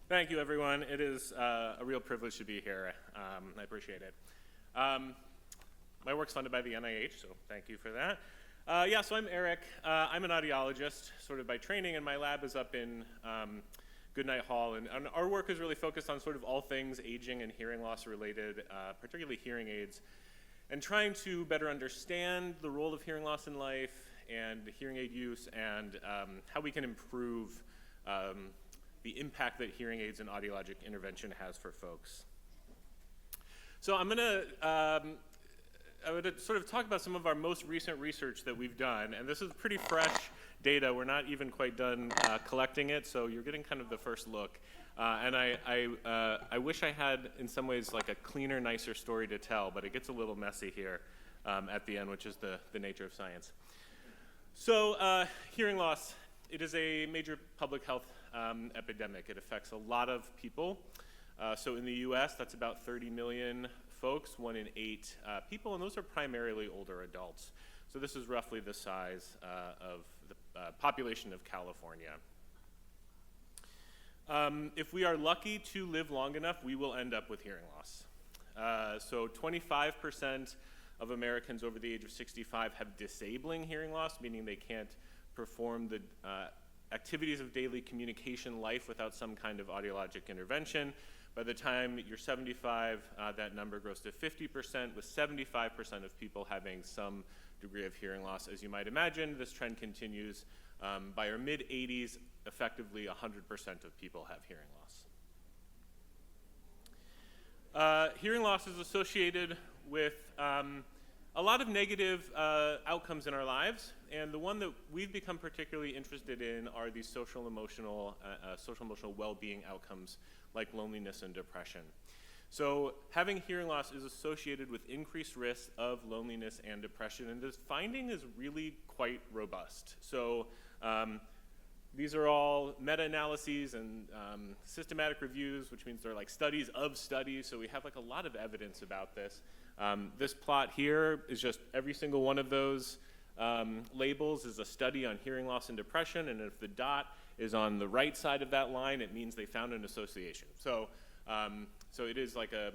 Thank you, everyone. It is a real privilege to be here. I appreciate it. My work's funded by the NIH, so thank you for that. So I'm Erik. I'm an audiologist, sort of by training, and my lab is up in Goodnight Hall. And our work is really focused on sort of all things aging and hearing loss related, particularly hearing aids, and trying to better understand the role of hearing loss in life and hearing aid use and how we can improve the impact that hearing aids and audiologic intervention has for folks. So I'm going to sort of talk about some of our most recent research that we've done, and this is pretty fresh data. We're not even quite done collecting it, so you're getting kind of the first look. And I wish I had, in some ways, like a cleaner, nicer story to tell, but it gets a little messy here at the end, which is the nature of science. So hearing loss, it is a major public health epidemic. It affects a lot of people. So in the US, that's about 30 million folks, 1 in 8 people, and those are primarily older adults. So this is roughly the size of the population of California. If we are lucky to live long enough, we will end up with hearing loss. So 25% of Americans over the age of 65 have disabling hearing loss, meaning they can't perform the activities of daily communication life without some kind of audiologic intervention. By the time you're 75, that number grows to 50%, with 75% of people having some degree of hearing loss. As you might imagine, this trend continues. By our mid-80s, effectively 100% of people have hearing loss. Hearing loss is associated with a lot of negative outcomes in our lives, and the one that we've become particularly interested in are these social emotional well-being outcomes like loneliness and depression. So having hearing loss is associated with increased risk of loneliness and depression, and this finding is really quite robust. So these are all meta-analyses and systematic reviews, which means they're like studies of studies, so we have like a lot of evidence about this. This plot here is just every single one of those labels is a study on hearing loss and depression, and if the dot is on the right side of that line, it means they found an association. So it is like a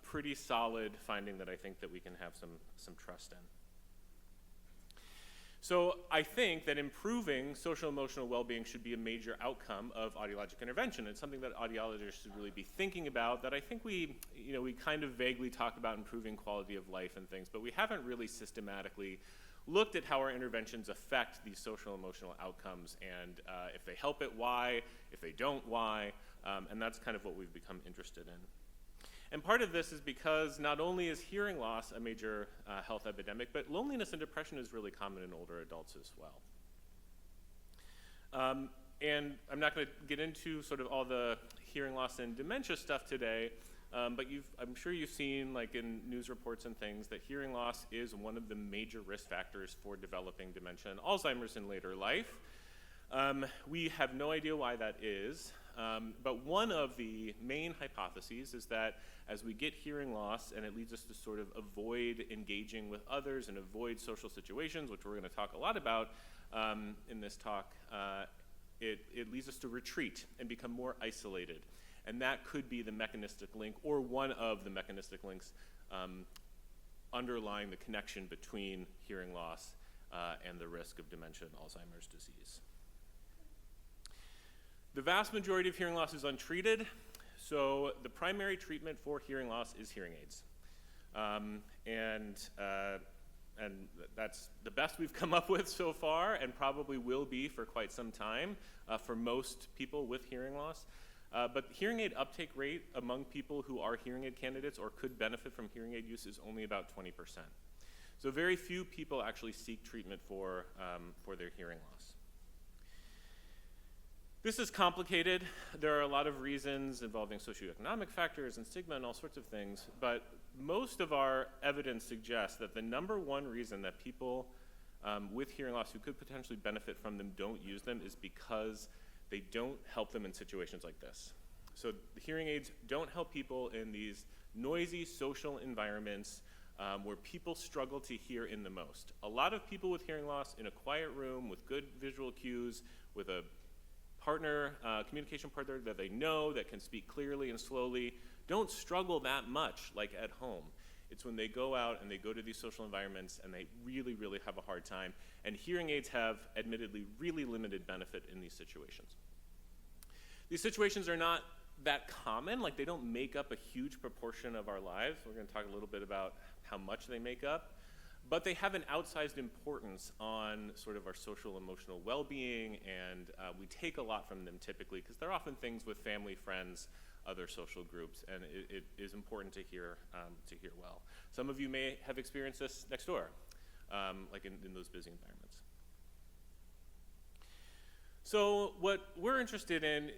pretty solid finding that I think that we can have some trust in. So I think that improving social emotional well-being should be a major outcome of audiologic intervention. It's something that audiologists should really be thinking about, that I think we kind of vaguely talk about improving quality of life and things, but we haven't really systematically looked at how our interventions affect these social emotional outcomes, and if they help it, why, if they don't, why, and that's kind of what we've become interested in. And part of this is because not only is hearing loss a major health epidemic, but loneliness and depression is really common in older adults as well. And I'm not going to get into sort of all the hearing loss and dementia stuff today, but I'm sure you've seen, like in news reports and things, that hearing loss is one of the major risk factors for developing dementia and Alzheimer's in later life. We have no idea why that is, but one of the main hypotheses is that as we get hearing loss and it leads us to sort of avoid engaging with others and avoid social situations, which we're going to talk a lot about in this talk, it leads us to retreat and become more isolated. And that could be the mechanistic link, or one of the mechanistic links underlying the connection between hearing loss and the risk of dementia and Alzheimer's disease. The vast majority of hearing loss is untreated, so the primary treatment for hearing loss is hearing aids. And that's the best we've come up with so far, and probably will be for quite some time for most people with hearing loss. But hearing aid uptake rate among people who are hearing aid candidates or could benefit from hearing aid use is only about 20%. So very few people actually seek treatment for their hearing loss. This is complicated. There are a lot of reasons involving socioeconomic factors and stigma and all sorts of things, but most of our evidence suggests that the number one reason that people with hearing loss who could potentially benefit from them don't use them is because they don't help them in situations like this. So the hearing aids don't help people in these noisy social environments where people struggle to hear in the most. A lot of people with hearing loss in a quiet room with good visual cues, with a partner, communication partner that they know, that can speak clearly and slowly, don't struggle that much like at home. It's when they go out and they go to these social environments and they really, really have a hard time. And hearing aids have, admittedly, really limited benefit in these situations. These situations are not that common, like they don't make up a huge proportion of our lives. We're going to talk a little bit about how much they make up. But they have an outsized importance on sort of our social emotional well-being, and we take a lot from them typically because they're often things with family, friends, other social groups, and it is important to hear well. Some of you may have experienced this next door, like in those busy environments. So what we're interested in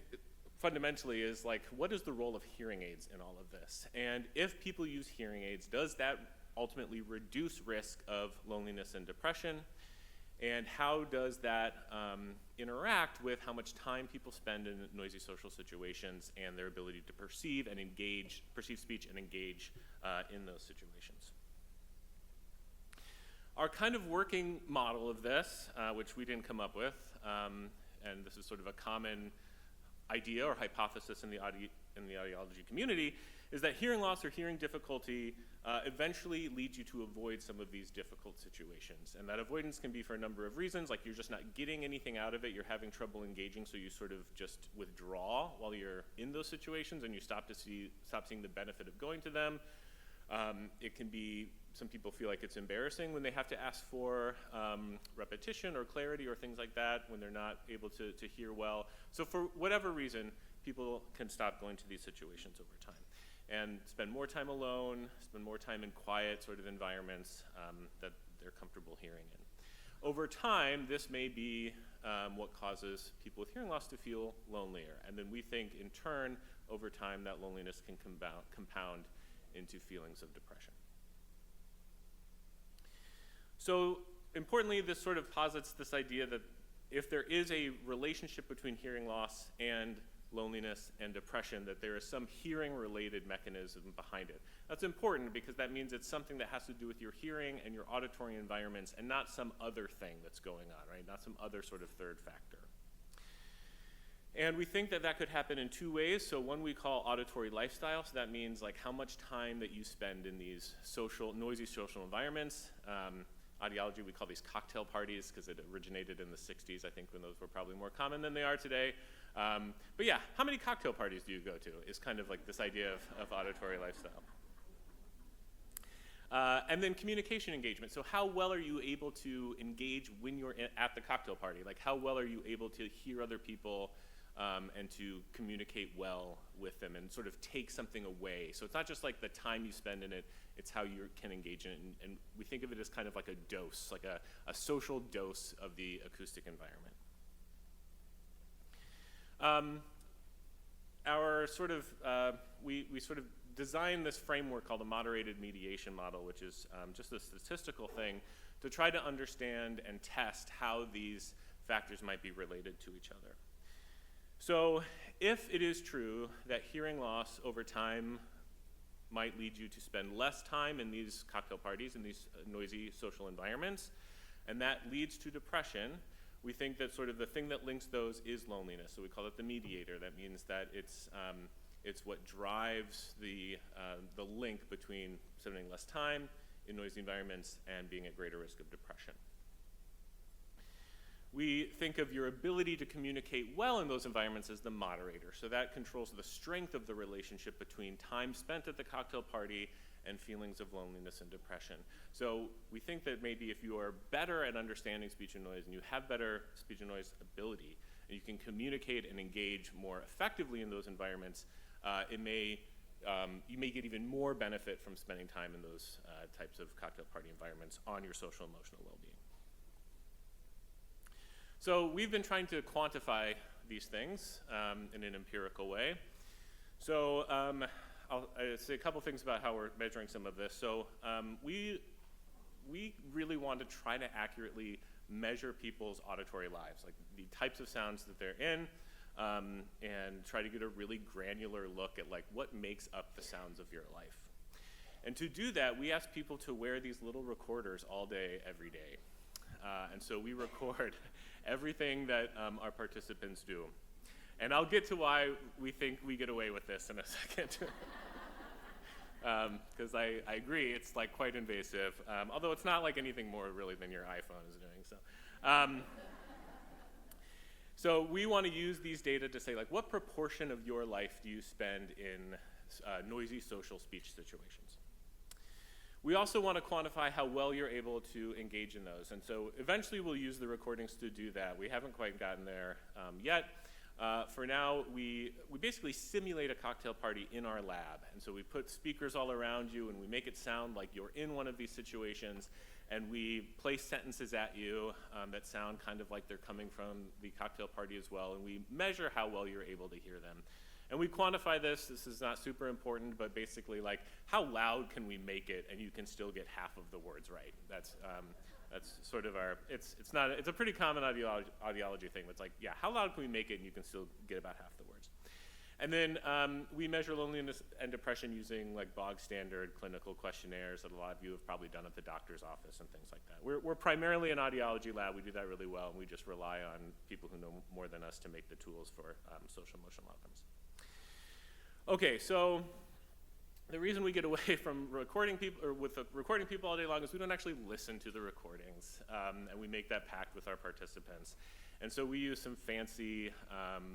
fundamentally is like, what is the role of hearing aids in all of this? And if people use hearing aids, does that ultimately reduce risk of loneliness and depression? And how does that interact with how much time people spend in noisy social situations and their ability to perceive speech and engage in those situations? Our kind of working model of this, which we didn't come up with, and this is sort of a common idea or hypothesis in the audiology community, is that hearing loss or hearing difficulty eventually leads you to avoid some of these difficult situations. And that avoidance can be for a number of reasons, like you're just not getting anything out of it, you're having trouble engaging, so you sort of just withdraw while you're in those situations and you stop seeing the benefit of going to them. It can be, some people feel like it's embarrassing when they have to ask for repetition or clarity or things like that when they're not able to hear well. So for whatever reason, people can stop going to these situations over time and spend more time alone, spend more time in quiet sort of environments that they're comfortable hearing in. Over time, this may be what causes people with hearing loss to feel lonelier. And then we think, in turn, over time, that loneliness can compound into feelings of depression. So importantly, this sort of posits this idea that if there is a relationship between hearing loss and loneliness and depression, that there is some hearing-related mechanism behind it. That's important because that means it's something that has to do with your hearing and your auditory environments and not some other thing that's going on, right? Not some other sort of third factor. And we think that that could happen in two ways. So one we call auditory lifestyle. So that means like how much time that you spend in these noisy social environments. Audiology, we call these cocktail parties because it originated in the 60s, I think, when those were probably more common than they are today. But yeah, how many cocktail parties do you go to is kind of like this idea of auditory lifestyle. And then communication engagement. So how well are you able to engage when you're at the cocktail party? Like how well are you able to hear other people and to communicate well with them and sort of take something away? So it's not just like the time you spend in it, it's how you can engage in it. And we think of it as kind of like a dose, like a social dose of the acoustic environment. We sort of designed this framework called the moderated mediation model, which is just a statistical thing to try to understand and test how these factors might be related to each other. So if it is true that hearing loss over time might lead you to spend less time in these cocktail parties, in these noisy social environments, and that leads to depression, we think that sort of the thing that links those is loneliness. So we call it the mediator. That means that it's what drives the link between spending less time in noisy environments and being at greater risk of depression. We think of your ability to communicate well in those environments as the moderator. So that controls the strength of the relationship between time spent at the cocktail party and feelings of loneliness and depression. So we think that maybe if you are better at understanding speech and noise and you have better speech and noise ability, and you can communicate and engage more effectively in those environments, you may get even more benefit from spending time in those types of cocktail party environments on your social emotional well-being. So we've been trying to quantify these things in an empirical way. So I'll say a couple things about how we're measuring some of this. So we really want to try to accurately measure people's auditory lives, like the types of sounds that they're in, and try to get a really granular look at like what makes up the sounds of your life. And to do that, we ask people to wear these little recorders all day, every day. And so we record everything that our participants do. And I'll get to why we think we get away with this in a second. Because I agree, it's like quite invasive, although it's not like anything more really than your iPhone is doing. So we want to use these data to say, like, what proportion of your life do you spend in noisy social speech situations? We also want to quantify how well you're able to engage in those. And so eventually we'll use the recordings to do that. We haven't quite gotten there yet. For now, we basically simulate a cocktail party in our lab. And so we put speakers all around you, and we make it sound like you're in one of these situations. And we place sentences at you that sound kind of like they're coming from the cocktail party as well. And we measure how well you're able to hear them. And we quantify this. This is not super important, but basically, like, how loud can we make it and you can still get half of the words right? That's sort of our, it's a pretty common audiology thing. It's like, yeah, how loud can we make it and you can still get about half the words? And then we measure loneliness and depression using like bog standard clinical questionnaires that a lot of you have probably done at the doctor's office and things like that. We're primarily an audiology lab. We do that really well, and we just rely on people who know more than us to make the tools for social emotional outcomes. Okay, so the reason we get away from recording people, or with recording people all day long, is we don't actually listen to the recordings, and we make that pact with our participants. And so we use some fancy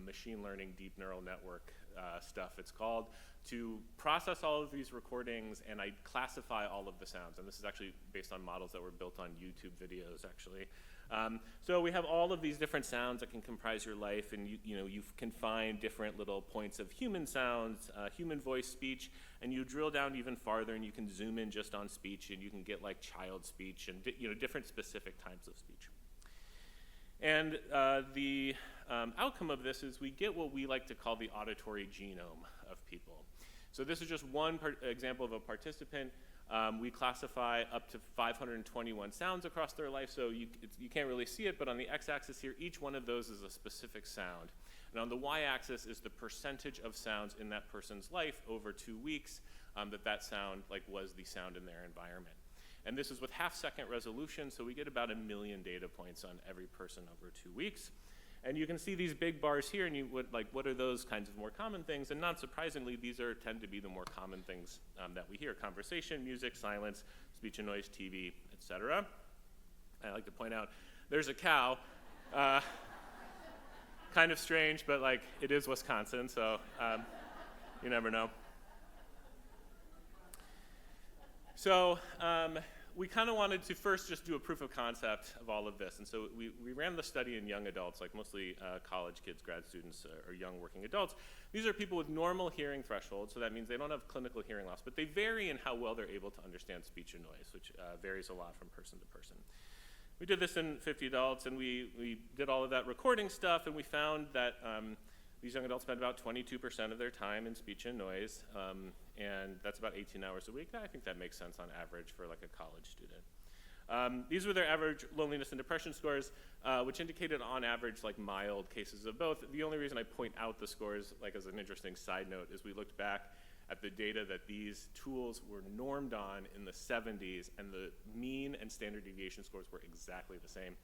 machine learning deep neural network stuff, it's called, to process all of these recordings, and I classify all of the sounds. And this is actually based on models that were built on YouTube videos, actually. So we have all of these different sounds that can comprise your life, and you can find different little points of human sounds, human voice speech, and you drill down even farther, and you can zoom in just on speech, and you can get like child speech and different specific types of speech. And the outcome of this is we get what we like to call the auditory genome of people. So this is just one example of a participant. We classify up to 521 sounds across their life, so you can't really see it, but on the x-axis here, each one of those is a specific sound. And on the y-axis is the percentage of sounds in that person's life over 2 weeks that sound was the sound in their environment. And this is with half-second resolution, so we get about 1 million data points on every person over 2 weeks. And you can see these big bars here, and you would what are those kinds of more common things? And not surprisingly, these tend to be the more common things that we hear: conversation, music, silence, speech and noise, TV, etc. I like to point out there's a cow. Kind of strange, but it is Wisconsin, so you never know. So we kind of wanted to first just do a proof of concept of all of this. And so we ran the study in young adults, mostly college kids, grad students, or young working adults. These are people with normal hearing thresholds, so that means they don't have clinical hearing loss, but they vary in how well they're able to understand speech and noise, which varies a lot from person to person. We did this in 50 adults, and we did all of that recording stuff, and we found that these young adults spend about 22% of their time in speech and noise, and that's about 18 hours a week. I think that makes sense on average for a college student. These were their average loneliness and depression scores, which indicated on average mild cases of both. The only reason I point out the scores, as an interesting side note, is we looked back at the data that these tools were normed on in the 70s, and the mean and standard deviation scores were exactly the same,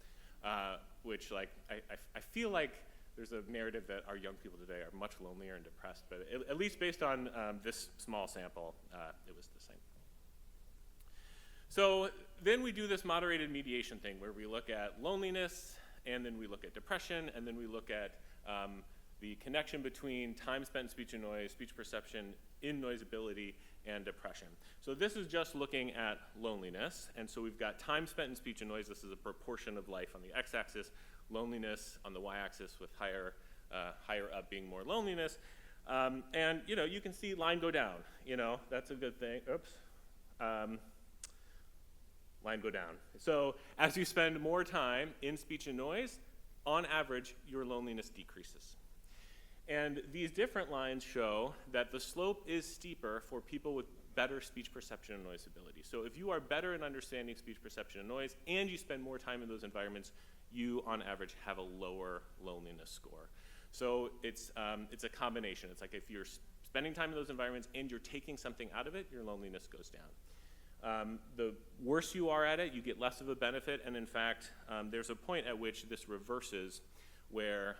which I feel like there's a narrative that our young people today are much lonelier and depressed, but at least based on this small sample, it was the same. So then we do this moderated mediation thing where we look at loneliness, and then we look at depression, and then we look at the connection between time spent in speech and noise, speech perception, in noisability, and depression. So this is just looking at loneliness, and so we've got time spent in speech and noise. This is a proportion of life on the x-axis, loneliness on the y-axis, with higher up being more loneliness. And you can see line go down. That's a good thing. Oops. Line go down. So as you spend more time in speech and noise, on average, your loneliness decreases. And these different lines show that the slope is steeper for people with better speech perception and noisability. So if you are better in understanding speech perception and noise, and you spend more time in those environments, you, on average, have a lower loneliness score. So it's a combination. It's if you're spending time in those environments and you're taking something out of it, your loneliness goes down. The worse you are at it, you get less of a benefit, and in fact, there's a point at which this reverses, where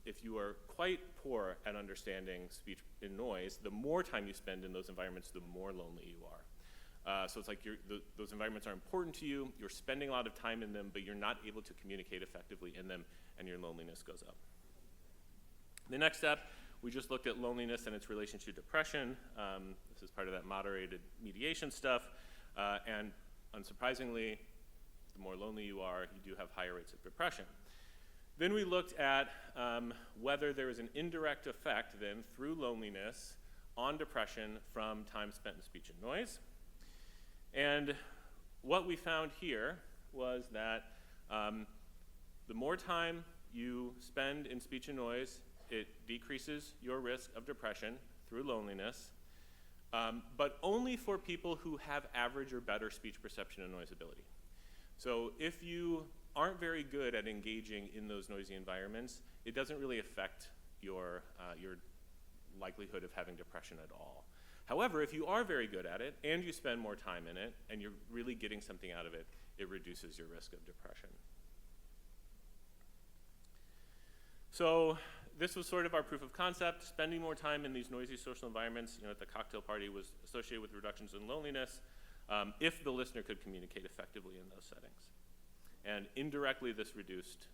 if you are quite poor at understanding speech in noise, the more time you spend in those environments, the more lonely you are. So it's like those environments are important to you, you're spending a lot of time in them, but you're not able to communicate effectively in them, and your loneliness goes up. The next step, we just looked at loneliness and its relation to depression. This is part of that moderated mediation stuff, and unsurprisingly, the more lonely you are, you do have higher rates of depression. Then we looked at whether there is an indirect effect then through loneliness on depression from time spent in speech and noise. And what we found here was that the more time you spend in speech and noise, it decreases your risk of depression through loneliness, but only for people who have average or better speech perception and noise ability. So if you aren't very good at engaging in those noisy environments, it doesn't really affect your likelihood of having depression at all. However, if you are very good at it and you spend more time in it and you're really getting something out of it, it reduces your risk of depression. So this was sort of our proof of concept. Spending more time in these noisy social environments, at the cocktail party, was associated with reductions in loneliness if the listener could communicate effectively in those settings. And indirectly, this reduced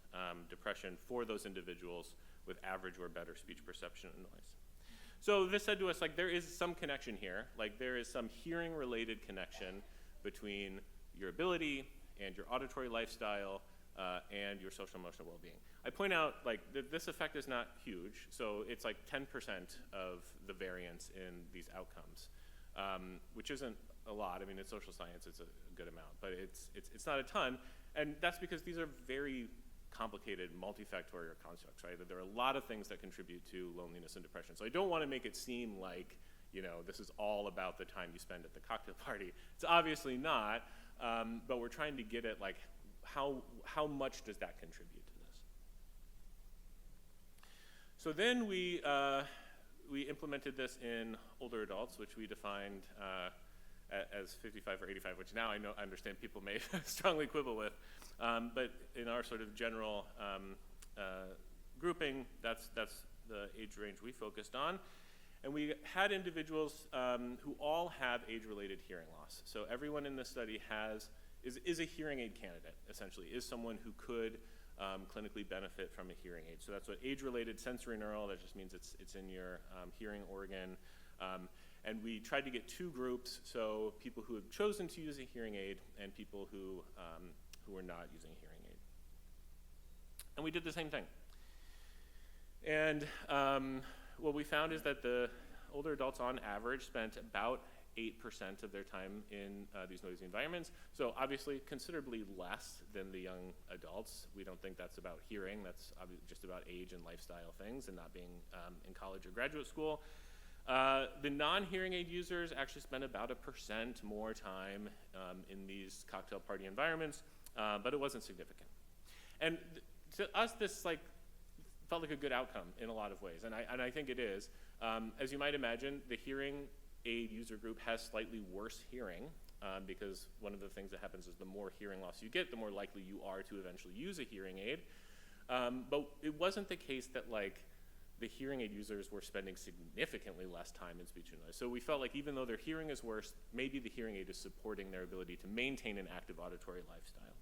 depression for those individuals with average or better speech perception and noise. So this said to us, there is some connection here. There is some hearing-related connection between your ability and your auditory lifestyle and your social emotional well-being. I point out, this effect is not huge, so it's 10% of the variance in these outcomes, which isn't a lot. I mean, in social science, it's a good amount, but it's not a ton. And that's because these are very complicated multifactorial constructs, right? There are a lot of things that contribute to loneliness and depression. So I don't want to make it seem like, this is all about the time you spend at the cocktail party. It's obviously not, but we're trying to get at how much does that contribute to this? So then we implemented this in older adults, which we defined as 55 or 85, which now I understand people may strongly quibble with. But in our sort of general grouping, that's the age range we focused on. And we had individuals who all have age-related hearing loss. So everyone in this study is a hearing aid candidate, essentially, is someone who could clinically benefit from a hearing aid. So that's what age-related sensory neural, that just means it's in your hearing organ. And we tried to get two groups, so people who have chosen to use a hearing aid and people who are not using a hearing aid. And we did the same thing. And what we found is that the older adults on average spent about 8% of their time in these noisy environments. So obviously considerably less than the young adults. We don't think that's about hearing, that's just about age and lifestyle things and not being in college or graduate school. The non-hearing aid users actually spend about 1% more time in these cocktail party environments, but it wasn't significant. And to us, this felt like a good outcome in a lot of ways, and I think it is. As you might imagine, the hearing aid user group has slightly worse hearing because one of the things that happens is the more hearing loss you get, the more likely you are to eventually use a hearing aid. But it wasn't the case that the hearing aid users were spending significantly less time in speech and noise. So we felt like even though their hearing is worse, maybe the hearing aid is supporting their ability to maintain an active auditory lifestyle.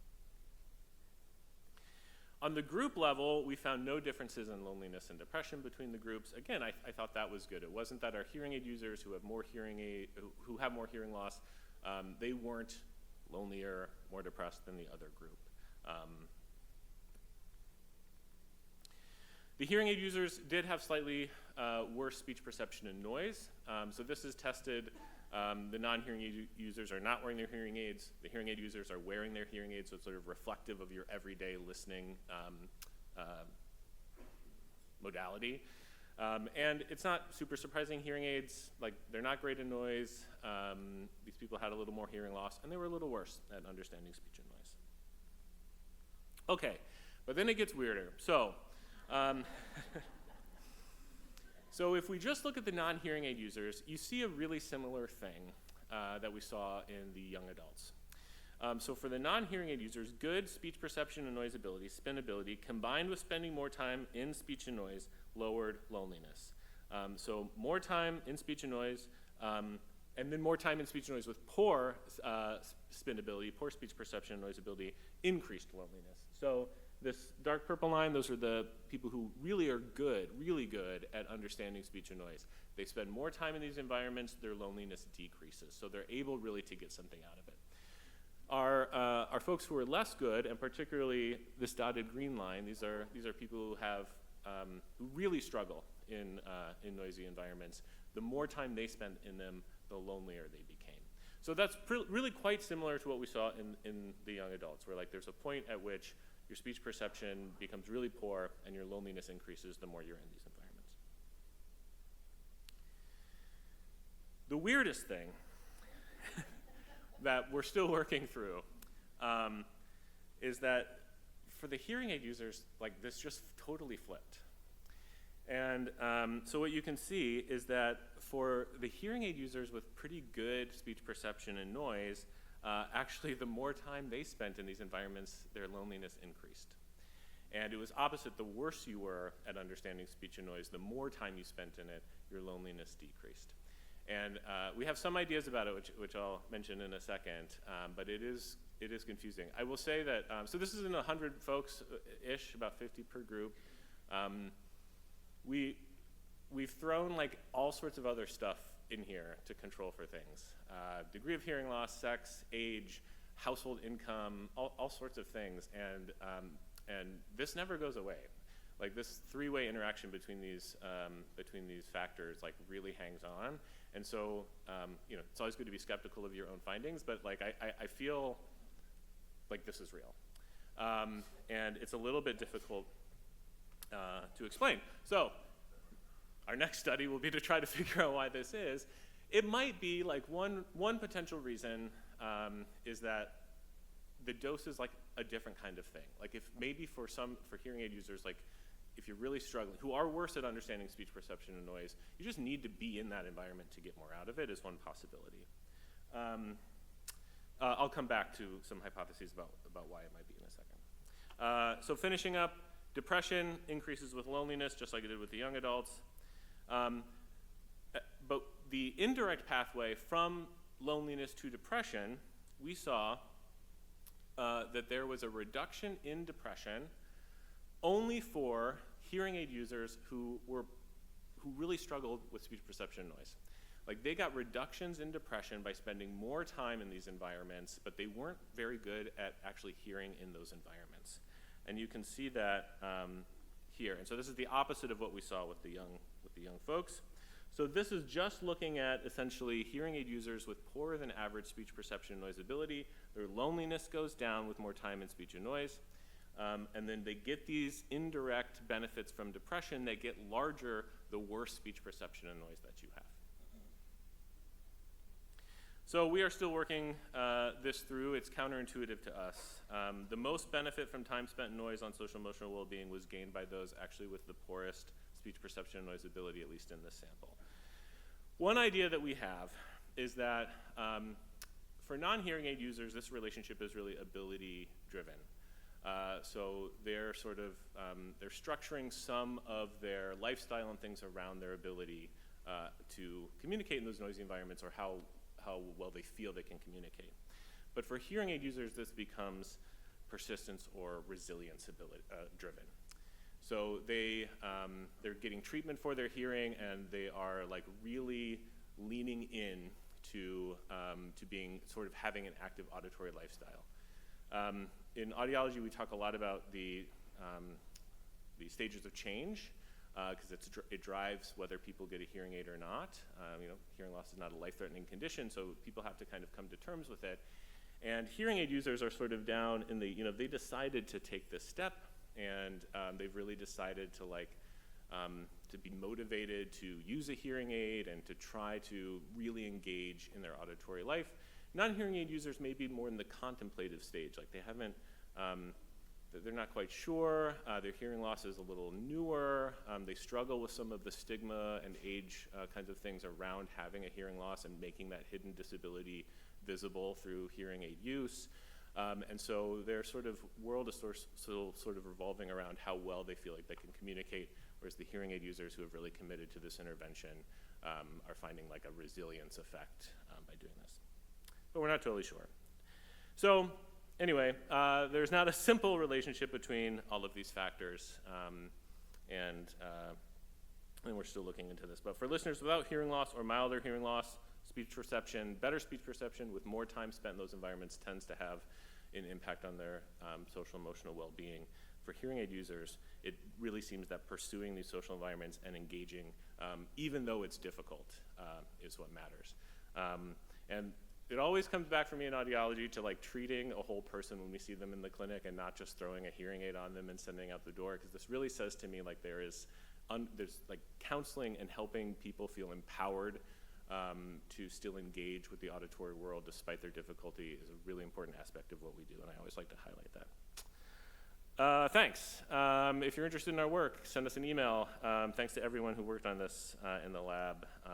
On the group level, we found no differences in loneliness and depression between the groups. Again, I thought that was good. It wasn't that our hearing aid users who have more hearing loss, they weren't lonelier, more depressed than the other group. The hearing aid users did have slightly worse speech perception and noise. So this is tested. The non-hearing aid users are not wearing their hearing aids. The hearing aid users are wearing their hearing aids, so it's sort of reflective of your everyday listening modality. And it's not super surprising. Hearing aids, they're not great in noise. These people had a little more hearing loss, and they were a little worse at understanding speech and noise. Okay, but then it gets weirder. So if we just look at the non-hearing aid users, you see a really similar thing that we saw in the young adults. So for the non-hearing aid users, good speech perception and noise ability, spin ability, combined with spending more time in speech and noise, lowered loneliness. So more time in speech and noise, and then more time in speech and noise with poor spin ability, poor speech perception and noise ability, increased loneliness. So this dark purple line, those are the people who really are good, really good at understanding speech and noise. They spend more time in these environments, their loneliness decreases. So they're able really to get something out of it. Our folks who are less good, and particularly this dotted green line, these are people who have who really struggle in noisy environments. The more time they spend in them, the lonelier they became. So that's really quite similar to what we saw in the young adults, where like there's a point at which your speech perception becomes really poor and your loneliness increases the more you're in these environments. The weirdest thing that we're still working through is that for the hearing aid users, like this just totally flipped. And so what you can see is that for the hearing aid users with pretty good speech perception and noise, actually the more time they spent in these environments, their loneliness increased. And it was opposite. The worse you were at understanding speech and noise, the more time you spent in it, your loneliness decreased. And we have some ideas about it, which I'll mention in a second, but it is confusing. I will say that, so this is in 100 folks-ish, about 50 per group. We've thrown like all sorts of other stuff in here to control for things. Degree of hearing loss, sex, age, household income, all sorts of things, and this never goes away. Like this three-way interaction between these factors like really hangs on. And so, you know, it's always good to be skeptical of your own findings, but like I feel like this is real. And it's a little bit difficult to explain. So our next study will be to try to figure out why this is. It might be like one potential reason is that the dose is like a different kind of thing. Like if maybe for hearing aid users, like if you're really struggling, who are worse at understanding speech perception and noise, you just need to be in that environment to get more out of it is one possibility. I'll come back to some hypotheses about why it might be in a second. So finishing up, depression increases with loneliness, just like it did with the young adults. But the indirect pathway from loneliness to depression, we saw that there was a reduction in depression only for hearing aid users who really struggled with speech perception and noise. Like they got reductions in depression by spending more time in these environments, but they weren't very good at actually hearing in those environments. And you can see that here. And so this is the opposite of what we saw with the young folks. So this is just looking at essentially hearing aid users with poorer than average speech perception and noise ability. Their loneliness goes down with more time in speech and noise. And then they get these indirect benefits from depression that get larger the worse speech perception and noise that you have. So we are still working this through. It's counterintuitive to us. The most benefit from time spent in noise on social emotional well-being was gained by those actually with the poorest speech perception and noise ability, at least in this sample. One idea that we have is that for non-hearing aid users, this relationship is really ability-driven. So they're sort of, they're structuring some of their lifestyle and things around their ability to communicate in those noisy environments or how well they feel they can communicate. But for hearing aid users, this becomes persistence or resilience driven. So they're getting treatment for their hearing, and they are like really leaning in to being sort of having an active auditory lifestyle. In audiology, we talk a lot about the stages of change, because it drives whether people get a hearing aid or not. You know, hearing loss is not a life-threatening condition, so people have to kind of come to terms with it. And hearing aid users are sort of down in the, you know, they decided to take this step, and they've really decided to to be motivated to use a hearing aid and to try to really engage in their auditory life. Non-hearing aid users may be more in the contemplative stage, like they haven't, they're not quite sure, their hearing loss is a little newer, they struggle with some of the stigma and age kinds of things around having a hearing loss and making that hidden disability visible through hearing aid use. And so their sort of world is still sort of revolving around how well they feel like they can communicate, whereas the hearing aid users who have really committed to this intervention are finding like a resilience effect by doing this. But we're not totally sure. So anyway, there's not a simple relationship between all of these factors, and we're still looking into this. But for listeners without hearing loss or milder hearing loss, speech perception, better speech perception with more time spent in those environments tends to have an impact on their social emotional well-being. For hearing aid users, it really seems that pursuing these social environments and engaging, even though it's difficult, is what matters. And it always comes back for me in audiology to like treating a whole person when we see them in the clinic and not just throwing a hearing aid on them and sending out the door, because this really says to me like there's like counseling and helping people feel empowered to still engage with the auditory world despite their difficulty is a really important aspect of what we do, and I always like to highlight that. Thanks. If you're interested in our work, send us an email. Thanks to everyone who worked on this in the lab.